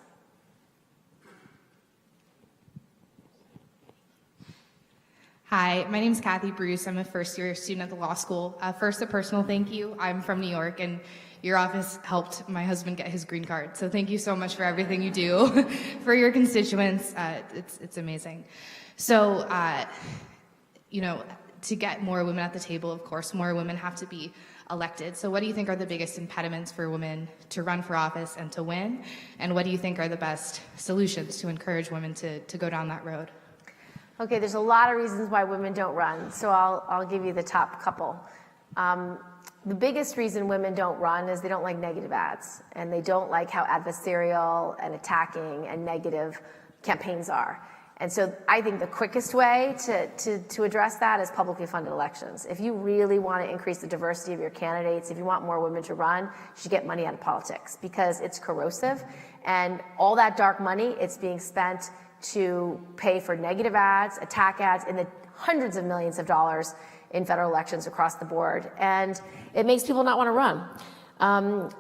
Hi, my name is Kathy Bruce. I'm a first-year student at the law school. First, a personal thank you. I'm from New York, and your office helped my husband get his green card. So thank you so much for everything you do for your constituents. It's amazing. So, you know, to get more women at the table, of course, more women have to be elected. So what do you think are the biggest impediments for women to run for office and to win? And what do you think are the best solutions to encourage women to go down that road? Okay, there's a lot of reasons why women don't run, so I'll give you the top couple. The biggest reason women don't run is they don't like negative ads, and they don't like how adversarial and attacking and negative campaigns are. And so I think the quickest way to address that is publicly funded elections. If you really want to increase the diversity of your candidates, if you want more women to run, you should get money out of politics because it's corrosive. And all that dark money, it's being spent to pay for negative ads, attack ads in the hundreds of millions of dollars in federal elections across the board. And it makes people not want to run.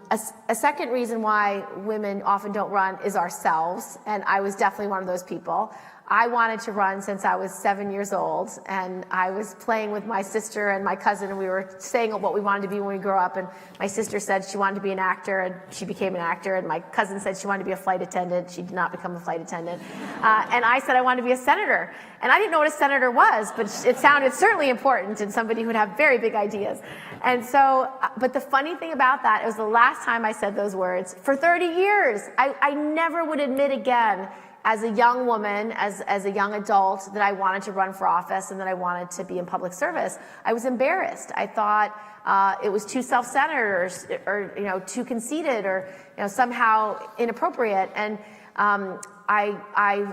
A second reason why women often don't run is ourselves, and I was definitely one of those people. I wanted to run since I was 7 years old, and I was playing with my sister and my cousin, and we were saying what we wanted to be when we grew up, and my sister said she wanted to be an actor, and she became an actor, and my cousin said she wanted to be a flight attendant. She did not become a flight attendant. And I said I wanted to be a senator. And I didn't know what a senator was, but it sounded certainly important and somebody who would have very big ideas. And so, but the funny thing about that, it was the last time I said those words. For 30 years, I never would admit again, as a young woman, as a young adult, that I wanted to run for office and that I wanted to be in public service. I was embarrassed. I thought it was too self-centered or too conceited or somehow inappropriate. And I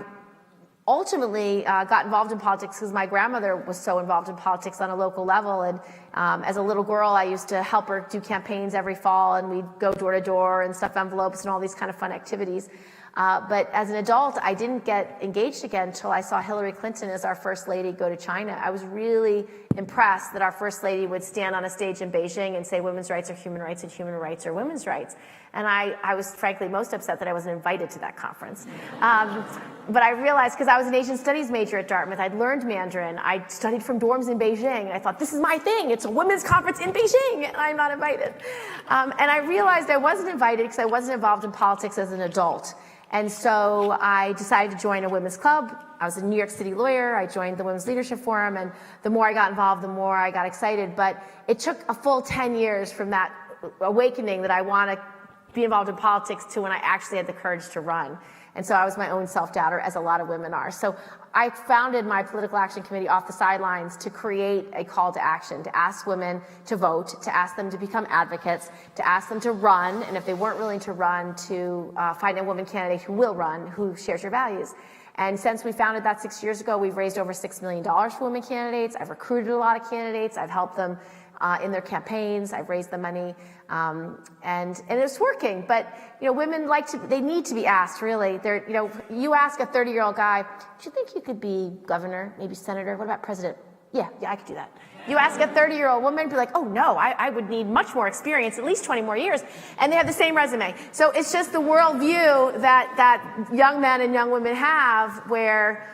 ultimately got involved in politics because my grandmother was so involved in politics on a local level. And as a little girl, I used to help her do campaigns every fall, and we'd go door to door and stuff envelopes and all these kind of fun activities. But as an adult, I didn't get engaged again until I saw Hillary Clinton as our first lady go to China. I was really impressed that our first lady would stand on a stage in Beijing and say women's rights are human rights and human rights are women's rights. And I was frankly most upset that I wasn't invited to that conference. But I realized, because I was an Asian studies major at Dartmouth, I'd learned Mandarin, I studied from dorms in Beijing, and I thought, this is my thing, it's a women's conference in Beijing, and I'm not invited. And I realized I wasn't invited because I wasn't involved in politics as an adult. And so I decided to join a women's club. I was a New York City lawyer. I joined the Women's Leadership Forum, and the more I got involved, the more I got excited. But it took a full 10 years from that awakening that I want to be involved in politics to when I actually had the courage to run. And so I was my own self-doubter, as a lot of women are. So I founded my political action committee off the sidelines to create a call to action, to ask women to vote, to ask them to become advocates, to ask them to run, and if they weren't willing to run, to find a woman candidate who will run, who shares your values. And since we founded that 6 years ago, we've raised over $6 million for women candidates. I've recruited a lot of candidates. I've helped them in their campaigns. I've raised the money, and it's working. But women they need to be asked. Really, you ask a 30-year-old guy, do you think you could be governor, maybe senator? What about president? Yeah, I could do that. You ask a 30-year-old woman, be like, oh no, I would need much more experience, at least 20 more years, and they have the same resume. So it's just the worldview that young men and young women have, where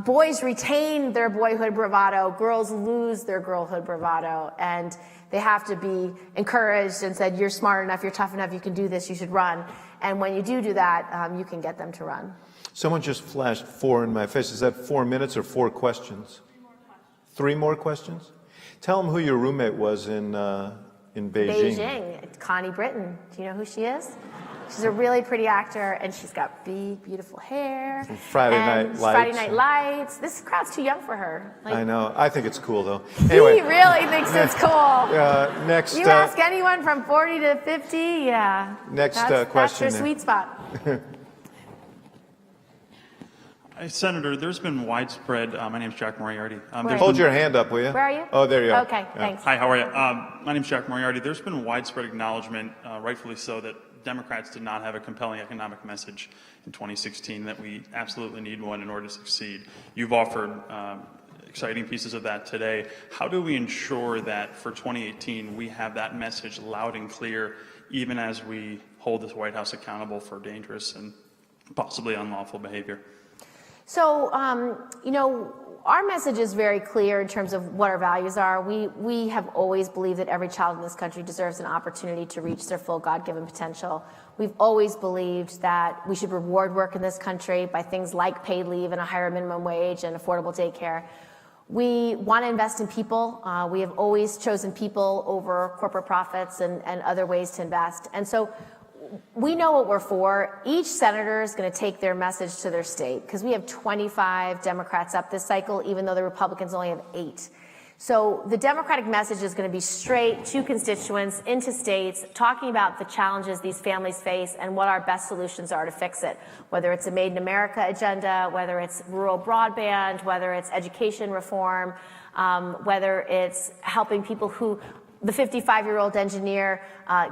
boys retain their boyhood bravado, girls lose their girlhood bravado, and they have to be encouraged and said, you're smart enough, you're tough enough, you can do this, you should run. And when you do that, you can get them to run. Someone just flashed 4 in my face. Is that 4 minutes or 4 questions? 3 more questions? Tell them who your roommate was in Beijing. Beijing, Connie Britton. Do you know who she is? She's a really pretty actor, and she's got big, beautiful hair. From Friday Night Lights. This crowd's too young for her. I know. I think it's cool, though. Anyway. He really thinks it's cool. Next. You ask anyone from 40 to 50, yeah. Next question. That's your sweet spot. Senator, there's been widespread, my name's Jack Moriarty. Hold your hand up, will you? Where are you? Oh, there you are. Okay, thanks. Hi, how are you? My name's Jack Moriarty. There's been widespread acknowledgement, rightfully so, that Democrats did not have a compelling economic message in 2016, that we absolutely need one in order to succeed. You've offered exciting pieces of that today. How do we ensure that for 2018 we have that message loud and clear, even as we hold this White House accountable for dangerous and possibly unlawful behavior? So, our message is very clear in terms of what our values are. We have always believed that every child in this country deserves an opportunity to reach their full God-given potential. We've always believed that we should reward work in this country by things like paid leave and a higher minimum wage and affordable daycare. We want to invest in people. We have always chosen people over corporate profits and other ways to invest. And so we know what we're for. Each senator is going to take their message to their state, because we have 25 Democrats up this cycle, even though the Republicans only have 8. So the Democratic message is going to be straight to constituents, into states, talking about the challenges these families face and what our best solutions are to fix it, whether it's a Made in America agenda, whether it's rural broadband, whether it's education reform, whether it's helping people who, the 55-year-old engineer,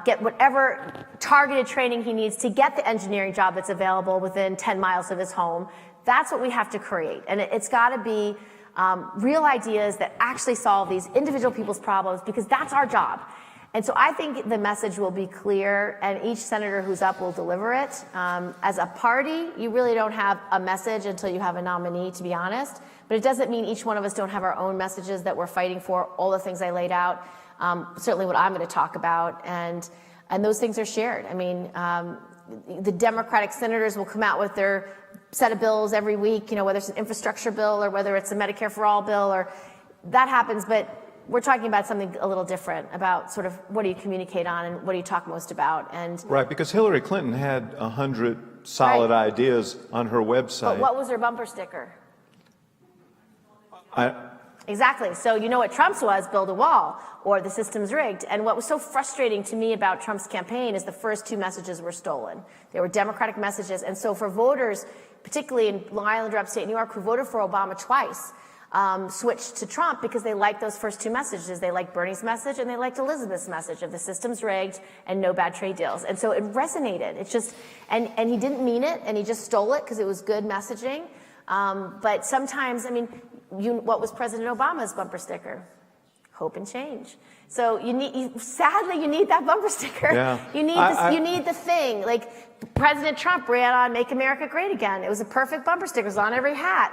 get whatever targeted training he needs to get the engineering job that's available within 10 miles of his home. That's what we have to create. And it's got to be real ideas that actually solve these individual people's problems, because that's our job. And so I think the message will be clear, and each senator who's up will deliver it. As a party, you really don't have a message until you have a nominee, to be honest. But it doesn't mean each one of us don't have our own messages that we're fighting for, all the things I laid out, certainly what I'm going to talk about, and those things are shared. I mean, the Democratic senators will come out with their set of bills every week, whether it's an infrastructure bill or whether it's a Medicare for All bill, or that happens, but we're talking about something a little different, about sort of what do you communicate on and what do you talk most about. And Right, because Hillary Clinton had 100 solid ideas on her website. But what was her bumper sticker? I, Exactly. So you know what Trump's was? Build a wall, or the system's rigged. And what was so frustrating to me about Trump's campaign is the first 2 messages were stolen. They were Democratic messages. And so for voters, particularly in Long Island or upstate New York, who voted for Obama twice, switched to Trump because they liked those first 2 messages. They liked Bernie's message and they liked Elizabeth's message of the system's rigged and no bad trade deals. And so it resonated. It's just, and he didn't mean it, and he just stole it because it was good messaging. But sometimes, I mean, what was President Obama's bumper sticker? Hope and change. So sadly, you need that bumper sticker. Yeah. You need the thing. Like President Trump ran on "Make America Great Again." It was a perfect bumper sticker. It was on every hat.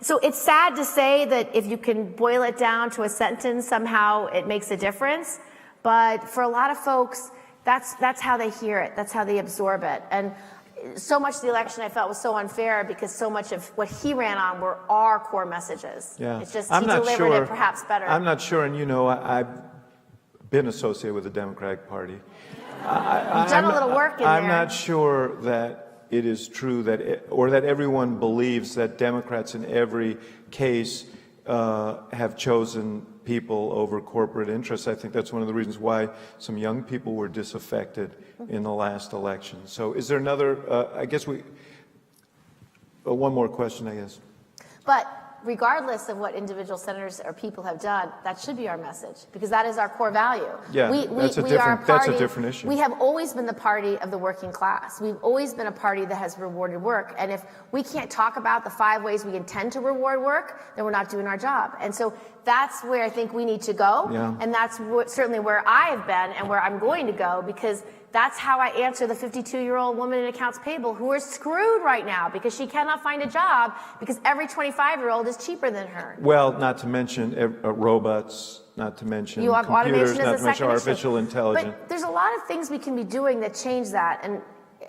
So it's sad to say that if you can boil it down to a sentence, somehow it makes a difference. But for a lot of folks, that's how they hear it. That's how they absorb it. And so much of the election I felt was so unfair because so much of what he ran on were our core messages. Yeah. It's just he delivered it perhaps better. I'm not sure, and I've been associated with the Democratic Party. You've done a little work in there. I'm not sure that it is true or that everyone believes that Democrats in every case have chosen people over corporate interests. I think that's one of the reasons why some young people were disaffected in the last election. So is there another, one more question, I guess. But regardless of what individual senators or people have done, that should be our message, because that is our core value. Yeah, that's a different issue. We have always been the party of the working class. We've always been a party that has rewarded work. And if we can't talk about the 5 ways we intend to reward work, then we're not doing our job. And so that's where I think we need to go. Yeah. And that's certainly where I have been and where I'm going to go, because that's how I answer the 52-year-old woman in accounts payable who is screwed right now because she cannot find a job because every 25-year-old is cheaper than her. Well, not to mention robots, not to mention You have computers, automation not as to a mention second artificial issue. intelligence. But there's a lot of things we can be doing that change that. And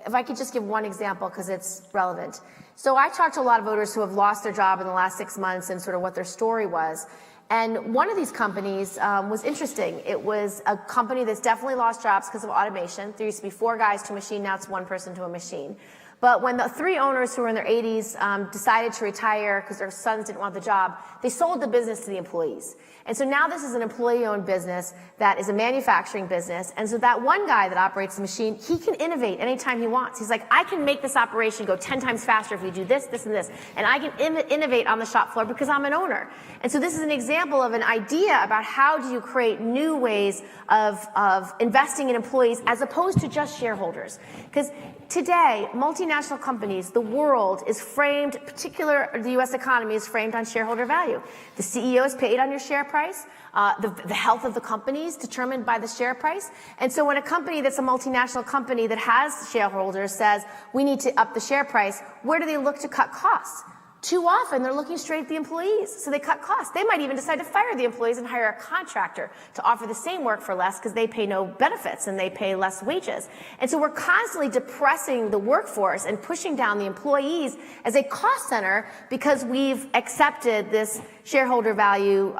if I could just give one example because it's relevant. So I talked to a lot of voters who have lost their job in the last 6 months and sort of what their story was. And one of these companies was interesting. It was a company that's definitely lost jobs because of automation. There used to be 4 guys to a machine, now it's 1 person to a machine. But when the 3 owners who were in their 80s decided to retire because their sons didn't want the job, they sold the business to the employees. And so now this is an employee-owned business that is a manufacturing business. And so that one guy that operates the machine, he can innovate anytime he wants. He's like, I can make this operation go 10 times faster if we do this, this, and this. And I can innovate on the shop floor because I'm an owner. And so this is an example example of an idea about how do you create new ways of investing in employees as opposed to just shareholders. Because today, multinational companies, the world is framed, the U.S. economy is framed on shareholder value. The CEO is paid on your share price. The health of the company is determined by the share price. And so when a company that's a multinational company that has shareholders says, we need to up the share price, where do they look to cut costs? Too often, they're looking straight at the employees, so they cut costs. They might even decide to fire the employees and hire a contractor to offer the same work for less because they pay no benefits and they pay less wages. And so we're constantly depressing the workforce and pushing down the employees as a cost center because we've accepted this shareholder value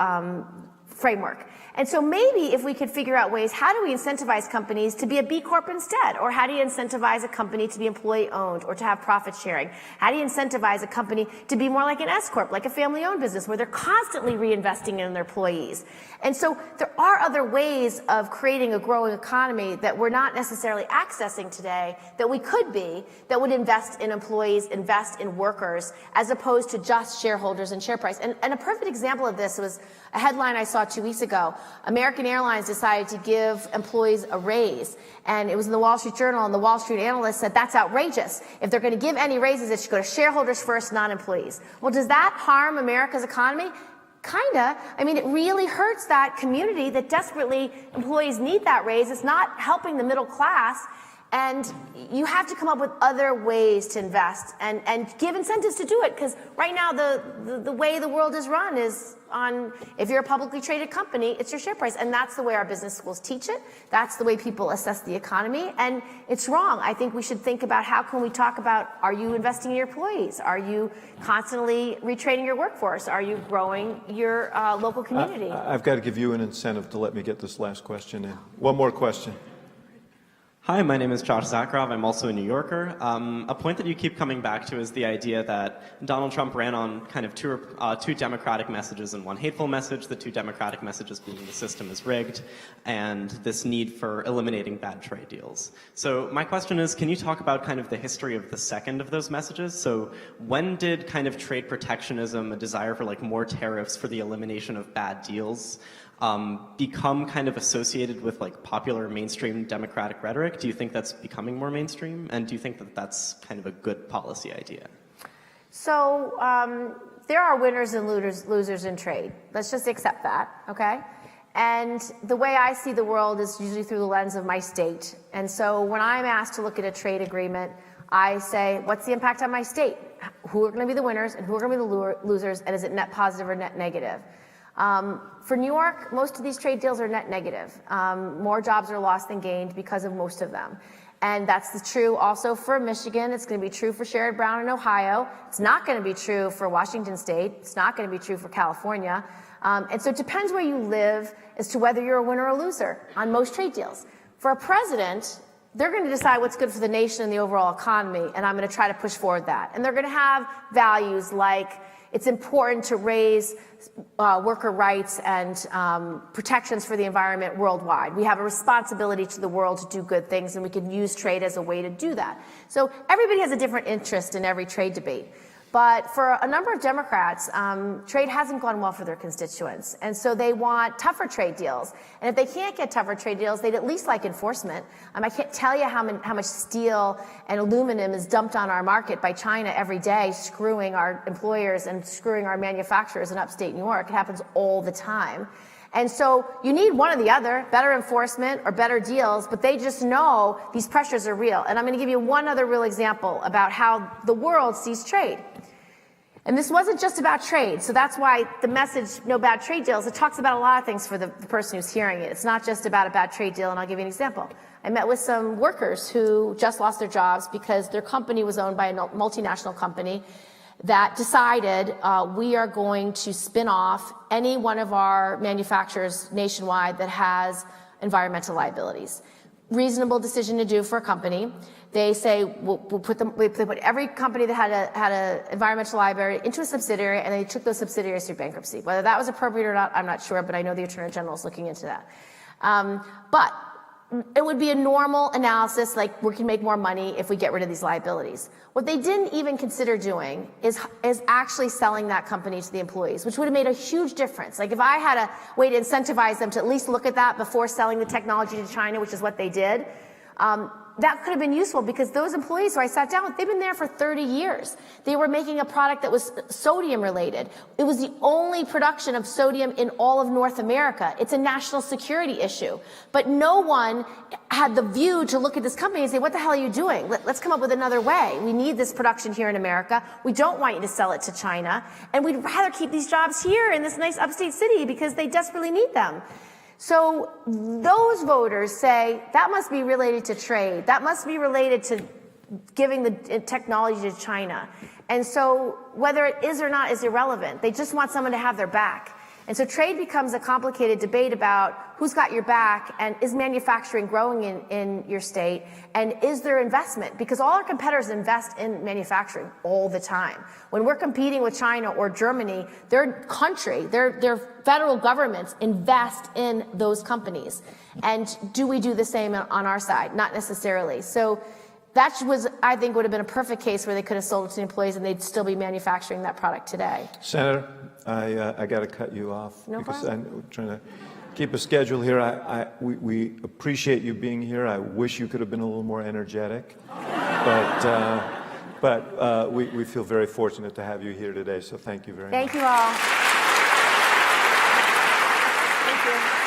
framework. And so maybe if we could figure out ways, how do we incentivize companies to be a B Corp instead? Or how do you incentivize a company to be employee owned or to have profit sharing? How do you incentivize a company to be more like an S Corp, like a family owned business where they're constantly reinvesting in their employees? And so there are other ways of creating a growing economy that we're not necessarily accessing today that we could be, that would invest in employees, invest in workers, as opposed to just shareholders and share price. And a perfect example of this was a headline I saw 2 weeks ago. American Airlines decided to give employees a raise, and it was in the Wall Street Journal, and the Wall Street analyst said that's outrageous. If they're going to give any raises, it should go to shareholders first, not employees. Well, does that harm America's economy? Kinda. I mean, it really hurts that community that desperately employees need that raise. It's not helping the middle class. And you have to come up with other ways to invest and give incentives to do it. Because right now, the way the world is run is on, if you're a publicly traded company, it's your share price. And that's the way our business schools teach it. That's the way people assess the economy. And it's wrong. I think we should think about how can we talk about, are you investing in your employees? Are you constantly retraining your workforce? Are you growing your local community? I've got to give you an incentive to let me get this last question in. One more question. Hi, my name is Josh Zakharov. I'm also a New Yorker. A point that you keep coming back to is the idea that Donald Trump ran on kind of two democratic messages and one hateful message, the two democratic messages being the system is rigged and this need for eliminating bad trade deals. So my question is, can you talk about kind of the history of the second of those messages? So when did kind of trade protectionism, a desire for like more tariffs for the elimination of bad deals, become kind of associated with like popular mainstream democratic rhetoric? Do you think that's becoming more mainstream? And do you think that that's kind of a good policy idea? So there are winners and losers in trade. Let's just accept that, okay? And the way I see the world is usually through the lens of my state. And so when I'm asked to look at a trade agreement, I say, what's the impact on my state? Who are going to be the winners and who are going to be the losers? And is it net positive or net negative? For New York, most of these trade deals are net negative. More jobs are lost than gained because of most of them. And that's true also for Michigan. It's going to be true for Sherrod Brown in Ohio. It's not going to be true for Washington State. It's not going to be true for California. And so it depends where you live as to whether you're a winner or a loser on most trade deals. For a president, they're going to decide what's good for the nation and the overall economy, and I'm going to try to push forward that. And they're going to have values like it's important to raise worker rights and protections for the environment worldwide. We have a responsibility to the world to do good things, and we can use trade as a way to do that. So everybody has a different interest in every trade debate. But for a number of Democrats, trade hasn't gone well for their constituents. And so they want tougher trade deals. And if they can't get tougher trade deals, they'd at least like enforcement. I can't tell you how much steel and aluminum is dumped on our market by China every day, screwing our employers and screwing our manufacturers in upstate New York. It happens all the time. And so you need one or the other, better enforcement or better deals, but they just know these pressures are real. And I'm going to give you one other real example about how the world sees trade. And this wasn't just about trade, so that's why the message, no bad trade deals, it talks about a lot of things for the person who's hearing it. It's not just about a bad trade deal, and I'll give you an example. I met with some workers who just lost their jobs because their company was owned by a multinational company that decided we are going to spin off any one of our manufacturers nationwide that has environmental liabilities. Reasonable decision to do for a company. They say we'll put every company that had a environmental liability into a subsidiary, and they took those subsidiaries through bankruptcy. Whether that was appropriate or not, I'm not sure, but I know the Attorney General is looking into that. But it would be a normal analysis, like we can make more money if we get rid of these liabilities. What they didn't even consider doing is actually selling that company to the employees, which would have made a huge difference. Like if I had a way to incentivize them to at least look at that before selling the technology to China, which is what they did, that could have been useful because those employees who I sat down with, they've been there for 30 years. They were making a product that was sodium related. It was the only production of sodium in all of North America. It's a national security issue. But no one had the view to look at this company and say, what the hell are you doing? Let's come up with another way. We need this production here in America. We don't want you to sell it to China. And we'd rather keep these jobs here in this nice upstate city because they desperately need them. So those voters say that must be related to trade. That must be related to giving the technology to China. And so whether it is or not is irrelevant. They just want someone to have their back. And so trade becomes a complicated debate about who's got your back and is manufacturing growing in your state and is there investment? Because all our competitors invest in manufacturing all the time. When we're competing with China or Germany, their country, their federal governments invest in those companies. And do we do the same on our side? Not necessarily. So that was, I think, would have been a perfect case where they could have sold it to the employees and they'd still be manufacturing that product today. Senator, I got to cut you off No because problem. I'm trying to keep a schedule here. We appreciate you being here. I wish you could have been a little more energetic, but we feel very fortunate to have you here today. So thank you very much. Thank you all. Thank you.